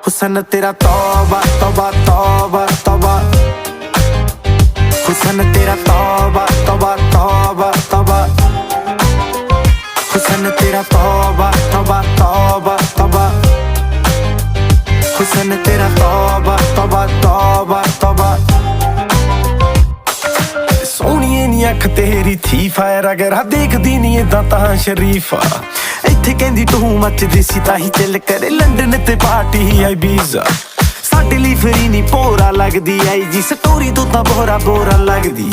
हुसन तेरा तौबा तौबा तौबा तौबा, हुसन तेरा तौबा तौबा तौबा तौबा, हुसन तेरा तौबा तौबा तौबा तौबा, हुसन तेरा तौबा तौबा तौबा तौबा। सोहणीए नी अख तेरी थी फायर अगर देखदी नी इदां तां शरीफा। इत्थे कहंदी तू मचदी सी ताही चल करे लंडन ते पार्टी आई बीजा। साडे लई फ्री नी भोरा लगदी आई जी स्टोरी तो तां बोरा बोरा लगदी।